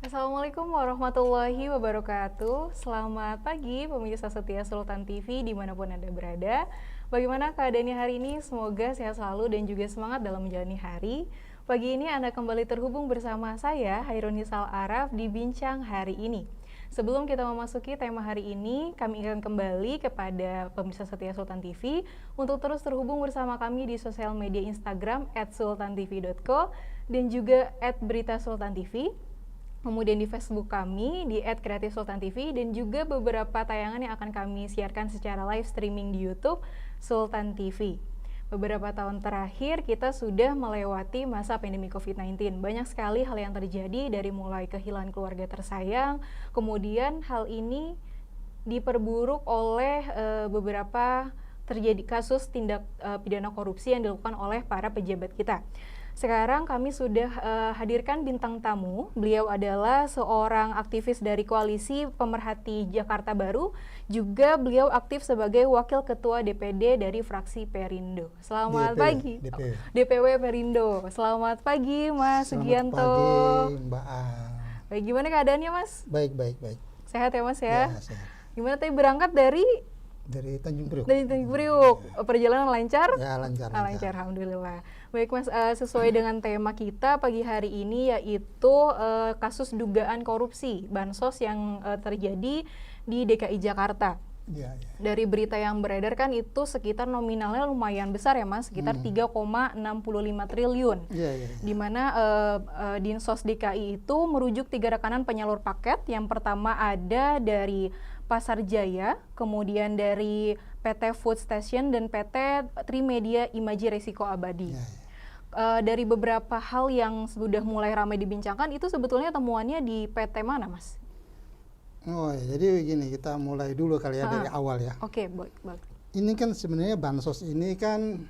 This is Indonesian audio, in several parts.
Assalamualaikum warahmatullahi wabarakatuh. Selamat pagi pemirsa setia Sultan TV dimanapun Anda berada. Bagaimana keadaannya hari ini? Semoga sehat selalu dan juga semangat dalam menjalani hari. Pagi ini Anda kembali terhubung bersama saya, Hairunisal Araf, di Bincang Hari Ini. Sebelum kita memasuki tema hari ini, kami akan kembali kepada pemirsa setia Sultan TV untuk terus terhubung bersama kami di sosial media Instagram @sultantv.co dan juga @beritasultantv. Kemudian di Facebook kami di @kreatifsultantv dan juga beberapa tayangan yang akan kami siarkan secara live streaming di YouTube Sultan TV. Beberapa tahun terakhir kita sudah melewati masa pandemi COVID-19. Banyak sekali hal yang terjadi dari mulai kehilangan keluarga tersayang, kemudian hal ini diperburuk oleh beberapa terjadi kasus tindak pidana korupsi yang dilakukan oleh para pejabat kita. Sekarang kami sudah hadirkan bintang tamu. Beliau adalah seorang aktivis dari Koalisi Pemerhati Jakarta Baru. Juga beliau aktif sebagai Wakil Ketua DPD dari fraksi Perindo. Selamat pagi. DPW Perindo. Selamat pagi Mas Sugianto. Selamat pagi Mbak A. Baik, gimana keadaannya Mas? Baik. Sehat ya Mas ya? Ya, sehat. Gimana tadi berangkat dari Tanjung Priok. Dari Tanjung Priok. Perjalanan lancar? Ya, lancar. Lancar, alhamdulillah. Baik Mas, sesuai dengan tema kita pagi hari ini yaitu kasus dugaan korupsi bansos yang terjadi di DKI Jakarta. Ya. Dari berita yang beredar kan itu sekitar nominalnya lumayan besar ya Mas, sekitar 3,65 triliun. Ya. Di mana Dinsos DKI itu merujuk 3 rekanan penyalur paket. Yang pertama ada dari Pasar Jaya, kemudian dari PT Food Station dan PT Trimedia Imaji Resiko Abadi. Ya. Dari beberapa hal yang sudah mulai ramai dibincangkan, itu sebetulnya temuannya di PT mana Mas? Oh, jadi begini, kita mulai dulu kali ya dari awal ya. Oke, baik. Ini kan sebenarnya bansos ini kan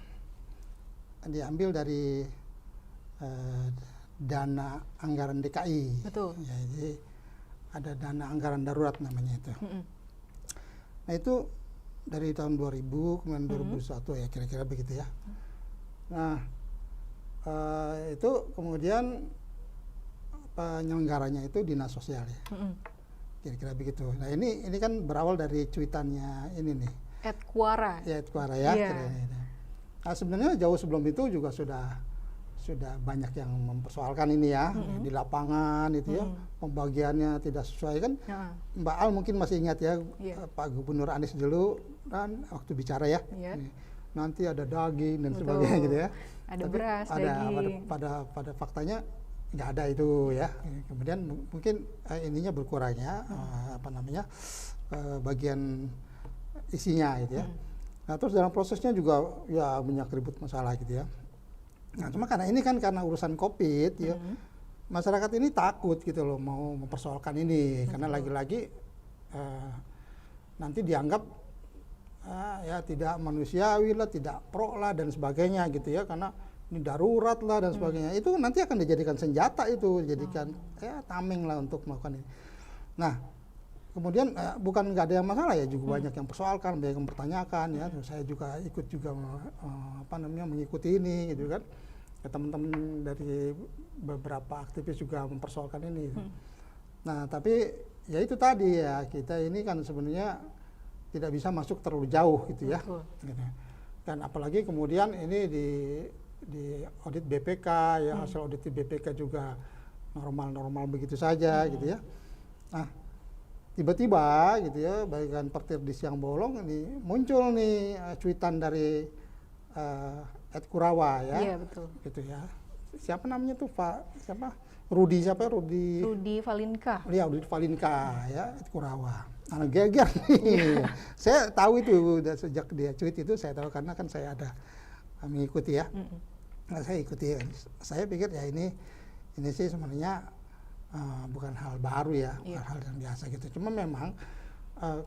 diambil dari dana anggaran DKI. Betul. Ya, jadi ada dana anggaran darurat namanya itu. Nah itu dari tahun 2000 kemudian 2001 ya kira-kira begitu ya. Nah itu kemudian penyelenggaranya itu dinas sosial ya. Kira-kira begitu. Nah ini kan berawal dari cuitannya ini nih. Kuara. Ya Kuara ya. Yeah. Nah sebenarnya jauh sebelum itu juga sudah banyak yang mempersoalkan ini ya di lapangan itu ya, pembagiannya tidak sesuai kan. Mbak Al mungkin masih ingat ya, Pak Gubernur Anies dulu kan waktu bicara ya, nanti ada daging dan sebagainya gitu ya. Ada tapi beras, daging. pada faktanya nggak ada itu ya. Kemudian mungkin ininya berkurangnya bagian isinya gitu ya. Nah terus dalam prosesnya juga ya banyak ribut masalah gitu ya. Nah cuma karena ini kan karena urusan COVID ya, masyarakat ini takut gitu loh mau mempersoalkan ini karena lagi-lagi nanti dianggap ya tidak manusiawi lah, tidak pro lah dan sebagainya gitu ya, karena ini darurat lah dan sebagainya. Itu nanti akan dijadikan senjata itu, dijadikan ya tameng lah untuk melakukan ini. Nah kemudian bukan nggak ada yang masalah ya, juga banyak yang persoalkan, banyak yang mempertanyakan ya. Saya juga ikut juga mengikuti ini gitu kan. Ya, teman-teman dari beberapa aktivis juga mempersoalkan ini. Nah tapi ya itu tadi ya, kita ini kan sebenarnya tidak bisa masuk terlalu jauh gitu ya. Gitu. Dan apalagi kemudian ini di audit BPK ya, hasil audit di BPK juga normal-normal begitu saja gitu ya. Nah tiba-tiba gitu ya, bagikan Pertirdis yang bolong ini muncul nih cuitan dari Kurawa ya. Iya betul. Gitu ya. Siapa namanya tuh Pak? Rudi Valinka. Iya, Rudi Valinka ya, Kurawa. Anak geger nih. Saya tahu itu udah sejak dia tweet itu, saya tahu karena kan saya ada mengikuti ya. Nah, saya ikuti. Saya pikir ya ini sih sebenarnya bukan hal baru ya, bukan hal yang biasa gitu. Cuma memang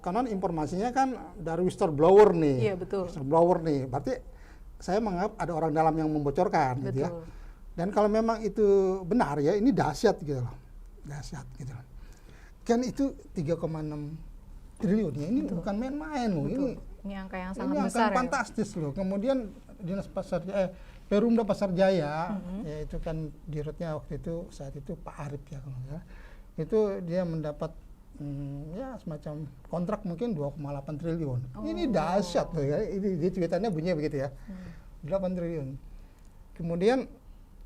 konon informasinya kan dari whistleblower nih. Iya betul. Whistleblower nih, berarti saya menganggap ada orang dalam yang membocorkan gitu ya. Dan kalau memang itu benar ya, ini dahsyat gitu loh. Dahsyat gitu loh. Kan itu 3,6 triliun ya, ini bukan main-main loh. Ini angka yang sangat ini besar. Ini angka fantastis loh. Kemudian Dinas Perumda Pasar Jaya, ya itu kan dirutnya waktu itu saat itu Pak Arif ya kalau nggak salah. itu dia mendapat ya semacam kontrak mungkin 2,8 triliun. Ini dahsyat tuh ya. Ini di tweetannya bunyinya begitu ya. 8 triliun. Kemudian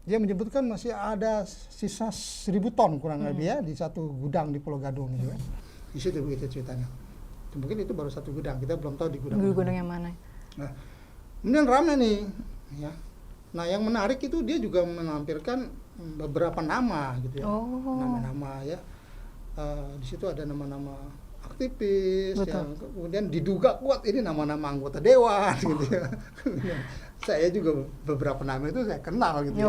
dia menyebutkan masih ada sisa 1.000 ton kurang lebih ya di satu gudang di Pulau Gadung gitu ya. Di situ begitu tweetannya. Mungkin itu baru satu gudang, kita belum tahu di gudang yang mana. Nah, kemudian ramai nih ya. Nah, yang menarik itu dia juga menampilkan beberapa nama gitu ya. Nama-nama ya. Di situ ada nama-nama aktivis yang kemudian diduga kuat ini nama-nama anggota dewan gitu ya. Saya juga beberapa nama itu saya kenal gitu ya.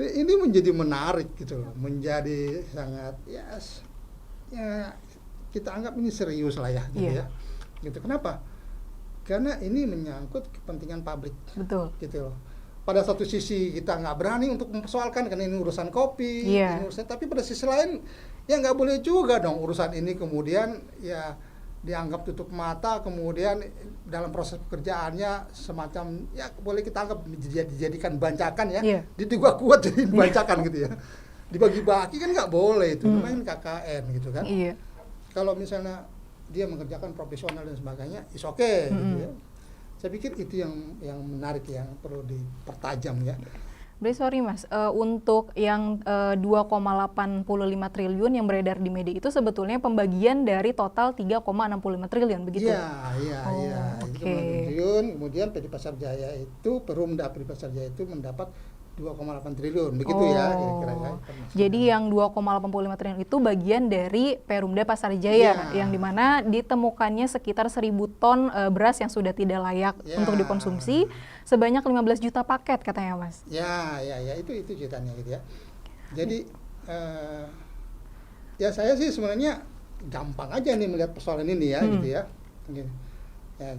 Ini menjadi menarik gitu loh, menjadi sangat ya kita anggap ini serius lah ya gitu ya. Gitu. Kenapa? Karena ini menyangkut kepentingan publik. Betul. Gitu loh. Pada satu sisi kita nggak berani untuk mempersoalkan karena ini urusan kopi, ini urusan, tapi pada sisi lain ya nggak boleh juga dong urusan ini kemudian ya dianggap tutup mata, kemudian dalam proses pekerjaannya semacam ya boleh kita anggap dijadikan bancakan ya, diduga kuat jadi bancakan gitu ya, dibagi-bagi kan nggak boleh itu, main KKN gitu kan. Kalau misalnya dia mengerjakan profesional dan sebagainya, is okay gitu ya. Saya pikir itu yang menarik yang perlu dipertajam ya. Berarti sorry Mas, untuk yang 2,85 triliun yang beredar di media itu sebetulnya pembagian dari total 3,65 triliun begitu? Iya. Itu triliun, kemudian PD Pasar Jaya itu, Perumda PD Pasar Jaya itu mendapat 2,8 triliun, begitu ya kira-kira ya. Jadi yang 2,85 triliun itu bagian dari Perumda Pasar Jaya yang dimana ditemukannya sekitar 1.000 ton beras yang sudah tidak layak untuk dikonsumsi sebanyak 15 juta paket katanya Mas. Ya itu ceritanya gitu ya. Jadi ya saya sih sebenarnya gampang aja nih melihat persoalan ini ya gitu ya. Ya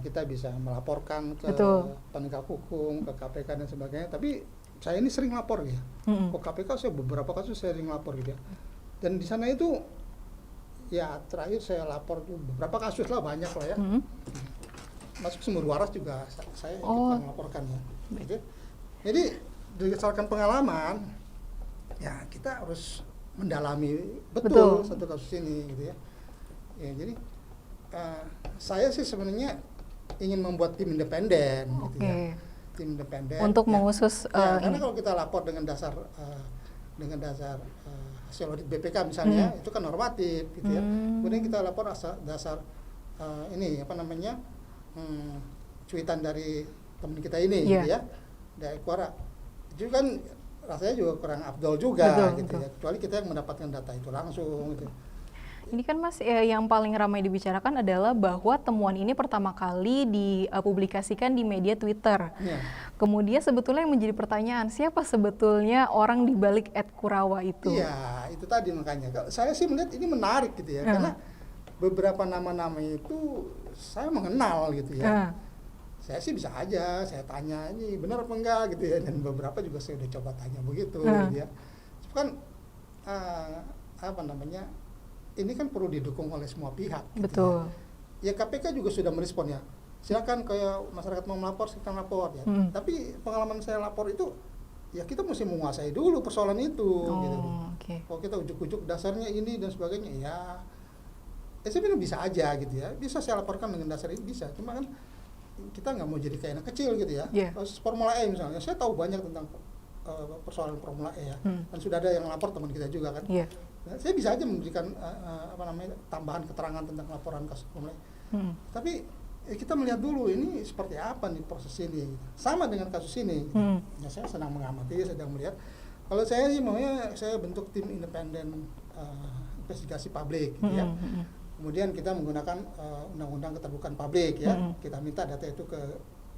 kita bisa melaporkan ke penegak hukum, ke KPK dan sebagainya, tapi saya ini sering lapor ya. Ke KPK saya beberapa kasus saya sering lapor gitu ya. Dan di sana itu ya terakhir saya lapor beberapa kasus lah, banyak lah ya. Masuk Sumber Waras juga saya ikut melaporkan ya. Gitu. Jadi berdasarkan pengalaman ya kita harus mendalami betul satu kasus ini gitu ya. Ya jadi saya sih sebenarnya ingin membuat tim independen gitu ya. Tim independen untuk mengusut karena kalau kita lapor dengan dasar hasil audit BPK misalnya itu kan normatif gitu ya. Kemudian kita lapor dasar ini apa namanya cuitan dari teman kita ini gitu ya, dari Kuara, itu kan rasanya juga kurang afdol juga gitu ya, kecuali kita yang mendapatkan data itu langsung gitu. Ini kan Mas, yang paling ramai dibicarakan adalah bahwa temuan ini pertama kali dipublikasikan di media Twitter. Kemudian sebetulnya yang menjadi pertanyaan, siapa sebetulnya orang di balik @Kurawa itu? Iya, itu tadi makanya. Saya sih melihat ini menarik gitu ya, karena beberapa nama-nama itu saya mengenal gitu ya. Saya sih bisa aja, saya tanya ini benar apa enggak gitu ya, dan beberapa juga saya udah coba tanya begitu gitu ya. Kan apa namanya? Ini kan perlu didukung oleh semua pihak. Betul. Gitu ya. KPK juga sudah merespon ya. Silakan kayak masyarakat mau melapor, kita lapor ya. Tapi pengalaman saya lapor itu, ya kita mesti menguasai dulu persoalan itu. Gitu. Kalau kita ujuk-ujuk dasarnya ini dan sebagainya, ya sebenarnya bisa aja gitu ya. Bisa saya laporkan dengan dasar ini bisa. Cuma kan kita nggak mau jadi kayak anak kecil gitu ya. Formula E misalnya, saya tahu banyak tentang persoalan Formula E ya. Dan sudah ada yang lapor teman kita juga kan. Nah, saya bisa aja memberikan tambahan keterangan tentang laporan kasus Formula E. Tapi kita melihat dulu ini seperti apa nih proses ini. Sama dengan kasus ini. Ya, saya sedang mengamati, sedang melihat. Kalau saya sih maunya saya bentuk tim independen investigasi publik gitu ya. Kemudian kita menggunakan undang-undang keterbukaan publik ya. Kita minta data itu ke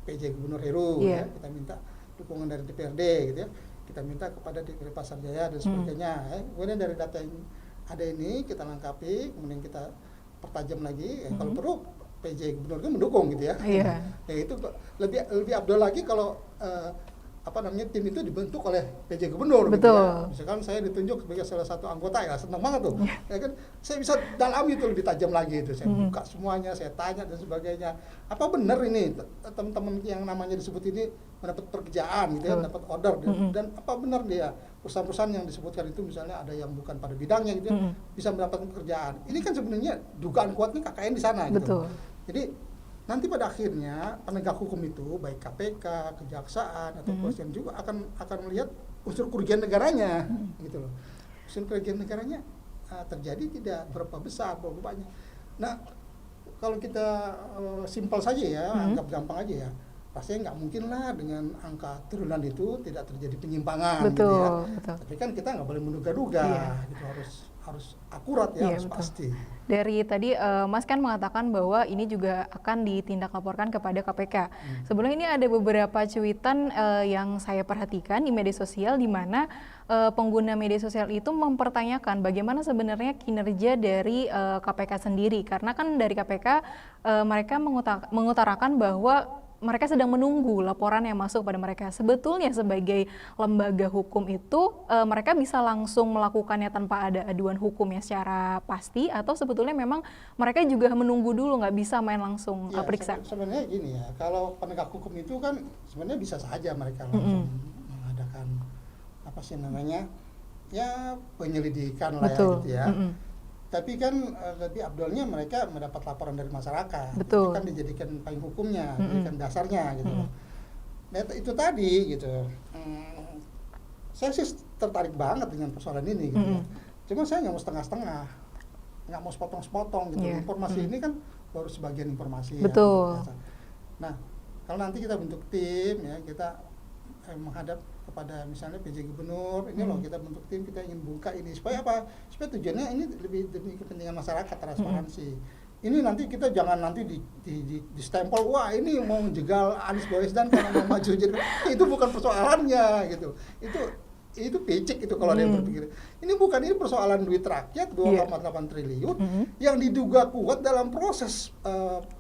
PJ Gubernur Heru ya. Kita minta dukungan dari DPRD gitu ya. Kita minta kepada DPR Pasar Jaya dan sebagainya. Kemudian dari data yang ada ini kita lengkapi, kemudian kita pertajam lagi. Kalau perlu PJ Gubernur itu mendukung gitu ya. Ya itu lebih abdul lagi kalau tim itu dibentuk oleh PJ Gubernur. Gitu ya. Misalkan saya ditunjuk sebagai salah satu anggota, ya senang banget tuh. Ya kan, saya bisa dalami itu lebih tajam lagi itu. Saya buka semuanya, saya tanya dan sebagainya. Apa benar ini teman-teman yang namanya disebut ini mendapat pekerjaan gitu ya, mendapat order dan apa benar dia perusahaan-perusahaan yang disebutkan itu misalnya ada yang bukan pada bidangnya gitu ya, bisa mendapatkan pekerjaan. Ini kan sebenarnya dugaan kuatnya KKN di sana gitu. Betul. Jadi nanti pada akhirnya penegak hukum itu baik KPK, kejaksaan atau kepolisian juga akan melihat unsur kerugian negaranya gitu loh. Unsur kerugian negaranya terjadi tidak berapa besar, berapa banyak. Nah, kalau kita simpel saja ya, anggap gampang aja ya. Pastinya nggak mungkin lah dengan angka triliunan itu tidak terjadi penyimpangan. Betul, gitu ya. betul. Tapi kan kita nggak boleh menduga-duga, gitu, harus akurat ya, harus betul. pasti. Dari tadi Mas kan mengatakan bahwa ini juga akan ditindaklanjuti kepada KPK. Sebelum ini ada beberapa cuitan yang saya perhatikan di media sosial di mana pengguna media sosial itu mempertanyakan bagaimana sebenarnya kinerja dari KPK sendiri, karena kan dari KPK mereka mengutarakan bahwa mereka sedang menunggu laporan yang masuk pada mereka. Sebetulnya sebagai lembaga hukum itu mereka bisa langsung melakukannya tanpa ada aduan hukumnya secara pasti, atau sebetulnya memang mereka juga menunggu dulu, nggak bisa main langsung periksa? Sebenarnya gini ya, kalau penegak hukum itu kan sebenarnya bisa saja mereka langsung mengadakan apa sih namanya ya penyelidikan lah ya gitu ya. Tapi kan lebih abdolnya mereka mendapat laporan dari masyarakat. Betul. Itu kan dijadikan payung hukumnya, dijadikan dasarnya gitu. Nah itu tadi gitu. Saya sih tertarik banget dengan persoalan ini gitu ya. Cuma saya nggak mau setengah-setengah, nggak mau sepotong-sepotong gitu. Informasi ini kan baru sebagian informasi. Betul. Ya, nah kalau nanti kita bentuk tim ya, kita menghadap kepada misalnya PJ Gubernur, ini loh kita bentuk tim, kita ingin buka ini supaya apa? Supaya tujuannya ini lebih demi kepentingan masyarakat, transparansi. Ini nanti kita jangan nanti di stempel, wah ini mau menjegal Anies Baswedan karena mau maju jadi, itu bukan persoalannya gitu. Itu pecik itu kalau ada yang berpikir. Ini persoalan duit rakyat 2,8 triliun yang diduga kuat dalam proses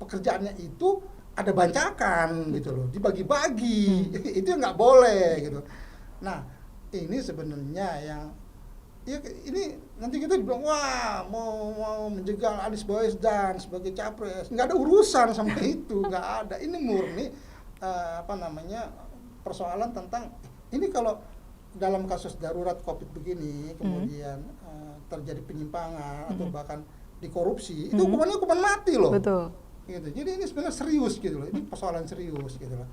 pekerjaannya itu ada bancakan gitu loh, dibagi-bagi. Itu nggak boleh gitu. Nah, ini sebenarnya yang ya ini nanti kita dibilang wah mau menjegal Anies Baswedan sebagai capres, nggak ada urusan sama itu, nggak ada. Ini murni persoalan tentang ini kalau dalam kasus darurat COVID begini kemudian terjadi penyimpangan atau bahkan dikorupsi, itu hukumannya hukuman mati loh. Betul. Gitu. Jadi ini sebenarnya serius gitu loh. Ini persoalan serius gitu loh.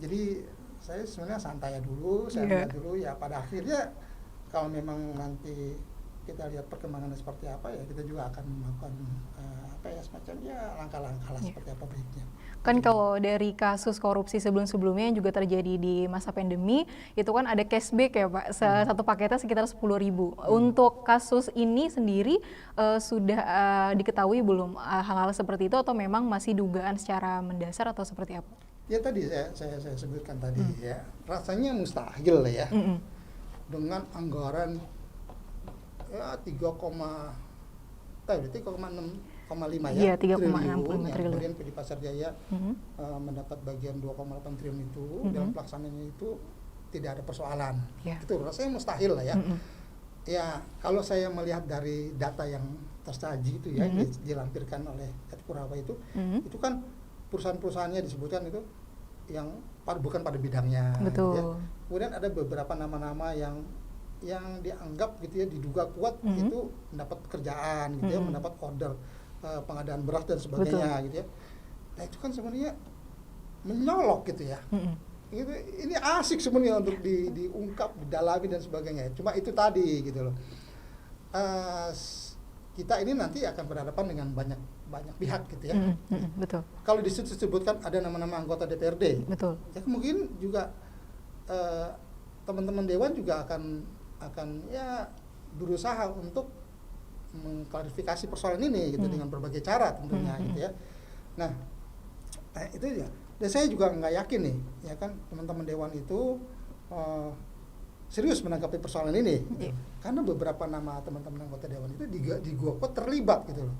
Jadi saya sebenarnya santai dulu, saya lihat dulu ya pada akhirnya kalau memang nanti kita lihat perkembangannya seperti apa ya kita juga akan melakukan semacam ya langkah-langkah lah seperti apa baiknya. Kan kalau dari kasus korupsi sebelum-sebelumnya yang juga terjadi di masa pandemi, itu kan ada cashback ya Pak, satu paketnya sekitar 10.000. Untuk kasus ini sendiri sudah diketahui belum hal-hal seperti itu atau memang masih dugaan secara mendasar atau seperti apa? Ya tadi saya sebutkan tadi ya, rasanya mustahil ya dengan anggaran ya 3,6,5 ya, 3,65 triliun. triliun. Kemudian PD Pasar Jaya mendapat bagian 2,8 triliun itu, dalam pelaksanaannya itu tidak ada persoalan. Itu rasanya mustahil lah ya. Ya kalau saya melihat dari data yang tersaji itu ya, dilampirkan oleh Ed Kurawa itu kan perusahaan-perusahaannya disebutkan itu yang bukan pada bidangnya. Betul. Gitu ya. Kemudian ada beberapa nama-nama yang dianggap gitu ya diduga kuat itu mendapat pekerjaan gitu ya, mendapat order pengadaan beras dan sebagainya. Gitu ya. Nah itu kan sebenarnya menyolok gitu ya. Ini asik sebenarnya untuk diungkap, didalami dan sebagainya. Cuma itu tadi gitu loh. Kita ini nanti akan berhadapan dengan banyak pihak gitu ya. Betul. Kalau disebutkan ada nama-nama anggota DPRD, betul. Ya mungkin juga teman-teman dewan juga akan ya berusaha untuk mengklarifikasi persoalan ini gitu dengan berbagai cara tentunya gitu ya. Nah itu ya. Dan saya juga nggak yakin nih, ya kan teman-teman dewan itu serius menanggapi persoalan ini, gitu. Karena beberapa nama teman-teman anggota dewan itu kuat terlibat gitu loh.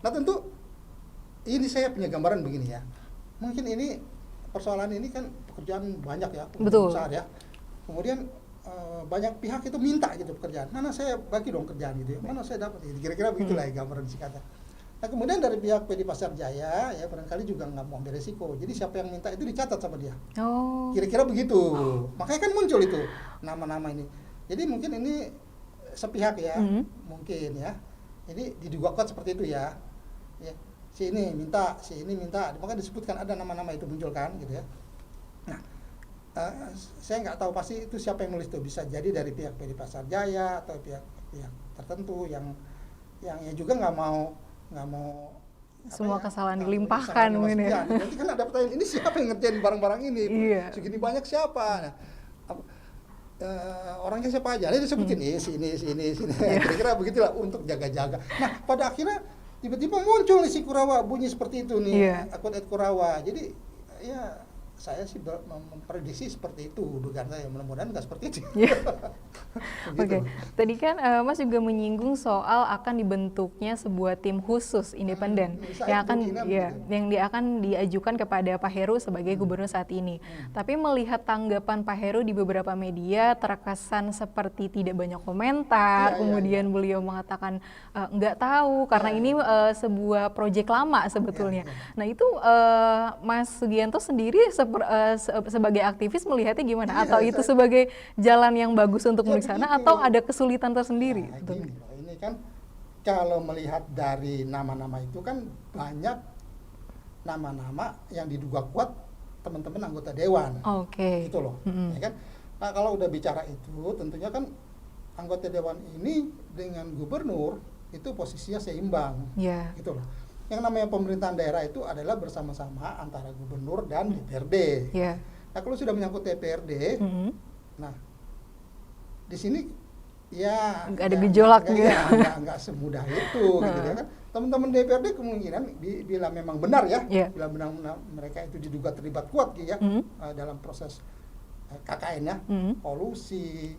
Nah tentu ini saya punya gambaran begini ya, mungkin ini persoalan ini kan pekerjaan banyak ya, besar ya. Kemudian banyak pihak itu minta gitu pekerjaan, mana saya bagi dong kerjaan gitu ya, mana saya dapat, kira-kira begitulah ya gambaran singkatnya. Nah kemudian dari pihak PD Pasar Jaya ya barangkali juga nggak mau ambil resiko, jadi siapa yang minta itu dicatat sama dia. Kira-kira begitu. Makanya kan muncul itu nama-nama ini. Jadi mungkin ini sepihak ya, mungkin ya. Ini diduga kuat seperti itu ya. Ya, si ini minta, maka disebutkan ada nama-nama itu muncul kan, gitu ya. Nah, saya nggak tahu pasti itu siapa yang nulis itu, bisa jadi dari pihak PD Pasar Jaya atau pihak tertentu yang ya juga nggak mau semua kesalahan dilimpahkan mungkin ya. Nanti kan ada pertanyaan, ini siapa yang ngerjain barang-barang ini? Iya. Segini banyak siapa? Nah, orangnya siapa aja? Ini disebutin sini. Kira-kira begitulah untuk jaga-jaga. Nah, pada akhirnya tiba-tiba muncul nih si Kurawa, bunyi seperti itu nih, akun @Kurawa. Jadi ya saya sih memprediksi seperti itu, dugaan saya, mudah-mudahan nggak seperti itu. Oke. Tadi kan Mas juga menyinggung soal akan dibentuknya sebuah tim khusus independen yang akan diajukan kepada Pak Heru sebagai gubernur saat ini. Tapi melihat tanggapan Pak Heru di beberapa media terkesan seperti tidak banyak komentar, kemudian beliau mengatakan nggak tahu karena ini sebuah proyek lama sebetulnya. Nah itu Mas Sugianto sendiri sebagai aktivis melihatnya gimana? Atau itu sebagai jalan yang bagus untuk menuju sana atau ada kesulitan tersendiri? Ini kan kalau melihat dari nama-nama itu kan banyak nama-nama yang diduga kuat teman-teman anggota dewan. Oke. Gitu loh. Ya kan? Nah, kalau udah bicara itu tentunya kan anggota dewan ini dengan gubernur itu posisinya seimbang. Gitu loh. Yang namanya pemerintahan daerah itu adalah bersama-sama antara gubernur dan DPRD. Nah, kalau sudah menyangkut DPRD, nah di sini ya nggak ada gejolak nggak semudah itu, gitu ya kan. Teman-teman DPRD kemungkinan bila memang benar ya, bila benar mereka itu diduga terlibat kuat gitu ya dalam proses KKN ya, korupsi,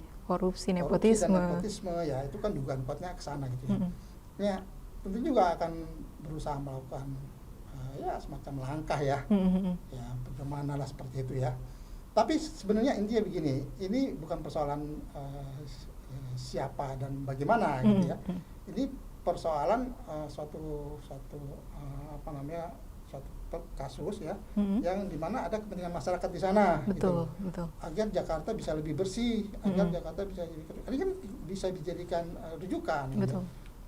nepotisme ya, itu kan dugaan kuatnya ke sana gitu ya. Ya tentu juga akan berusaha melakukan ya semacam langkah ya, ya bagaimana lah seperti itu ya. Tapi sebenarnya intinya begini, ini bukan persoalan siapa dan bagaimana gitu ya. Ini persoalan suatu kasus ya, yang dimana ada kepentingan masyarakat di sana. Betul. Agar Jakarta bisa lebih bersih, agar Jakarta bisa ini kan bisa dijadikan rujukan. Gitu.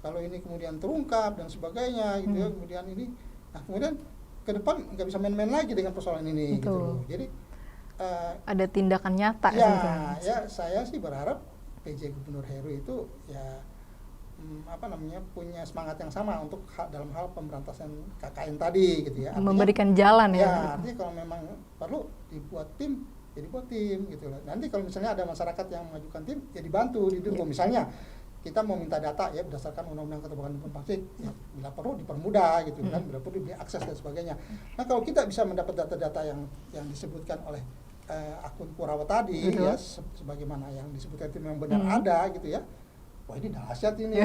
Kalau ini kemudian terungkap dan sebagainya gitu ya, kemudian ke depan nggak bisa main-main lagi dengan persoalan ini gitu loh. Jadi ada tindakan nyata ya saya sih berharap PJ Gubernur Heru itu ya punya semangat yang sama untuk dalam hal pemberantasan KKN tadi gitu ya. Artinya, memberikan jalan ya. Artinya kalau memang perlu dibuat tim, ya dibuat tim gitu loh. Nanti kalau misalnya ada masyarakat yang mengajukan tim, ya dibantu, didukung. Misalnya kita mau minta data ya berdasarkan Undang-Undang Keterbukaan Informasi, ya bila perlu dipermudah gitu kan, bila perlu diberi akses dan sebagainya. Nah kalau kita bisa mendapat data-data yang disebutkan oleh akun Kurawa tadi ya, sebagaimana yang disebutkan itu memang benar ada gitu ya. Wah ini dahsyat ini,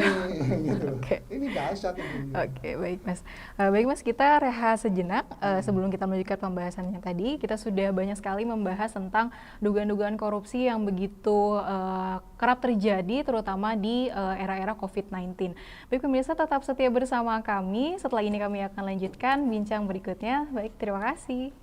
gitu. Ini dahsyat ini. Oke, baik Mas. Baik Mas, kita rehat sejenak sebelum kita melanjutkan pembahasannya tadi. Kita sudah banyak sekali membahas tentang dugaan-dugaan korupsi yang begitu kerap terjadi, terutama di era-era COVID-19. Baik pemirsa, tetap setia bersama kami. Setelah ini kami akan lanjutkan bincang berikutnya. Baik, terima kasih.